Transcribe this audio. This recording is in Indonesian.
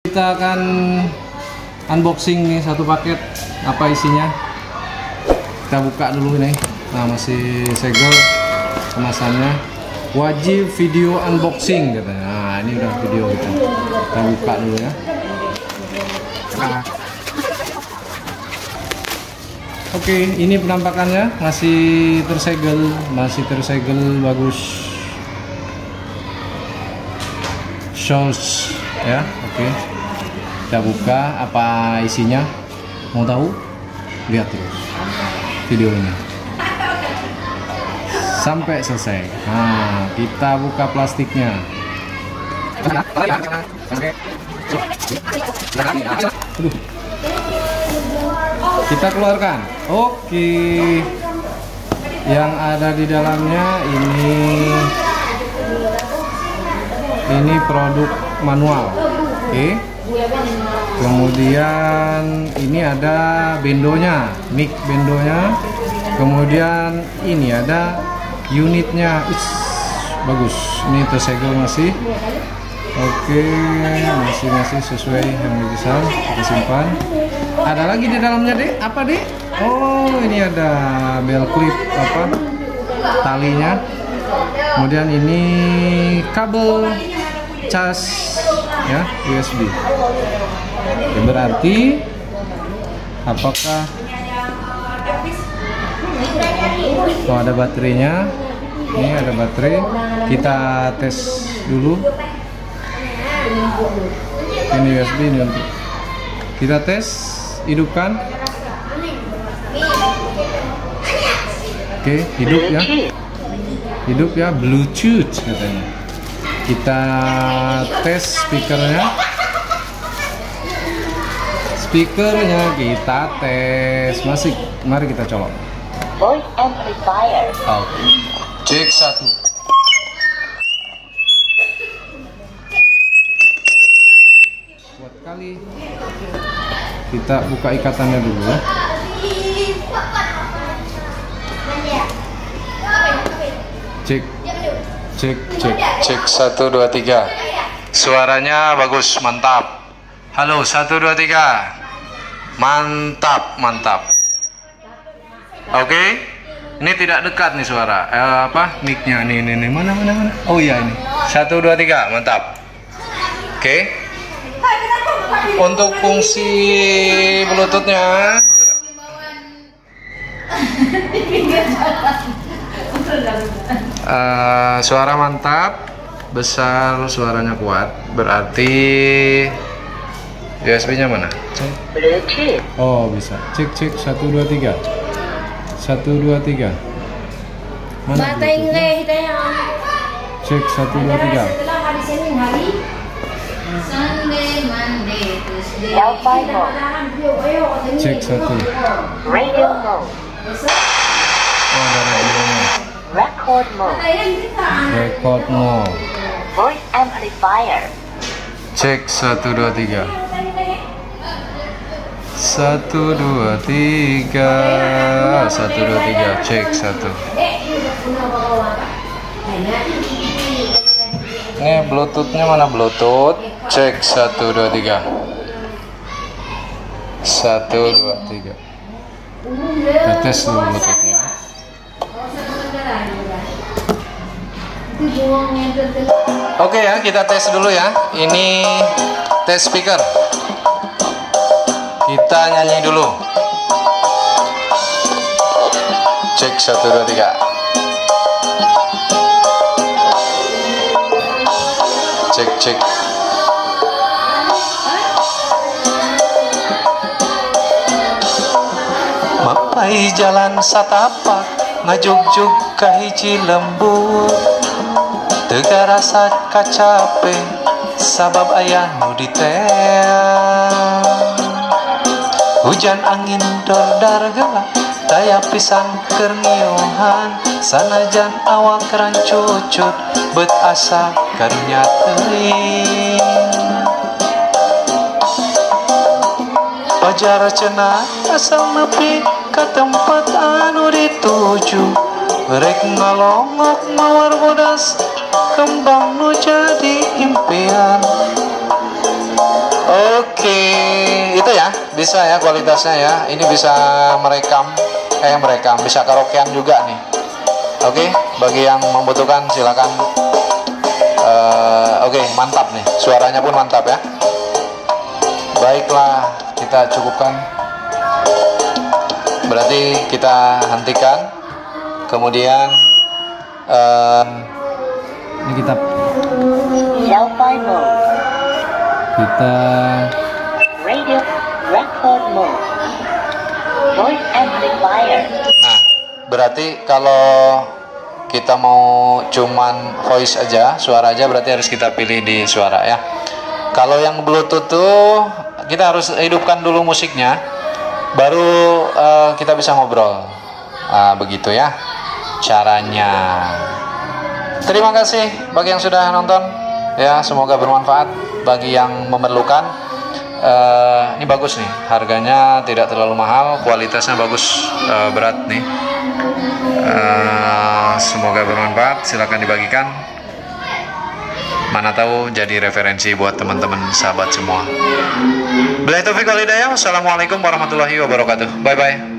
Kita akan unboxing nih satu paket, apa isinya kita buka dulu nih. Nah, masih segel kemasannya, wajib video unboxing katanya. Nah, ini udah video kita buka dulu ya. Oke, ini penampakannya masih tersegel bagus. Shows ya. Oke, kita buka apa isinya. Mau tahu? Lihat terus videonya sampai selesai. Nah, kita buka plastiknya. Kita keluarkan. Oke, yang ada di dalamnya ini produk manual. Oke. Kemudian ini ada bendonya, mic bendonya. Kemudian ini ada unitnya. Bagus. Ini tersegel masih. Oke, masih sesuai yang dipesan. Kita simpan. Ada lagi di dalamnya, Dek. Apa, Dek? Oh, ini ada bel clip talinya. Kemudian ini kabel cas ya, USB. Ya, berarti apakah ada baterainya? Ini ada baterai. Kita tes dulu. Ini USB, ini untuk kita tes, hidupkan. Oke, hidup ya, Bluetooth katanya. Kita tes speakernya kita tes. Mari kita colok. Voice amplifier. Oke. Cek 1. Kuat kali. Kita buka ikatannya dulu ya. Cek 1 2 3. Suaranya bagus, mantap. Halo, 1 2 3. Mantap. Oke. Ini tidak dekat nih suara. Mic-nya nih. Mana? Oh iya, ini. 1 2 3, mantap. Oke. Untuk fungsi Bluetooth-nya suara mantap, besar, suaranya kuat. Berarti USB-nya mana? Oh, bisa. Cek 1 2 3. 1 2 3. Mana? Cek 1 2 3. Wi-Fi mode. Cek 1. Radio mode. Oh, ada radionya. Record mode. Record mode. Voice amplifier. Cek 1 2 3. 1 2 3. 1 2 3. Cek 1. Ini Bluetooth-nya mana? Bluetooth. Cek 1 2 3. 1 2 3. Kita tes dulu Bluetooth-nya. Oke ya, kita tes dulu ya. Ini tes speaker. Kita nyanyi dulu. Cek 1 2 3. Cek. Mapai jalan satapak ngajuk-juk ka hiji lembut, teu karasa kacape sabab aya nu diteang. Hujan angin dordar gelap daya pisan keur ngiohan, sanajan awak rancucut beut asa karunya teuing. Pajar cenah asal nepi ka tempat anu dituju, rek ngalongok mawar bodas kembang nu jadi impian. Booking itu ya, bisa ya kualitasnya ya. Ini bisa merekam, bisa karaokean juga nih. Oke, bagi yang membutuhkan silakan. Oke, mantap nih, suaranya pun mantap ya. Baiklah, kita cukupkan. Berarti kita hentikan. Kemudian ini kita Delphi mode. kita Radio record mode. Voice amplifier. Nah, berarti kalau kita mau cuman voice aja, suara aja, berarti harus kita pilih di suara ya. Kalau yang Bluetooth tuh kita harus hidupkan dulu musiknya, baru kita bisa ngobrol. Begitu ya caranya. Terima kasih bagi yang sudah nonton ya, semoga bermanfaat bagi yang memerlukan. Ini bagus nih, harganya tidak terlalu mahal, kualitasnya bagus, berat nih. Semoga bermanfaat, silakan dibagikan. Mana tahu jadi referensi buat teman-teman sahabat semua. Billahi taufiq wal hidayah. Wassalamualaikum warahmatullahi wabarakatuh. Bye bye.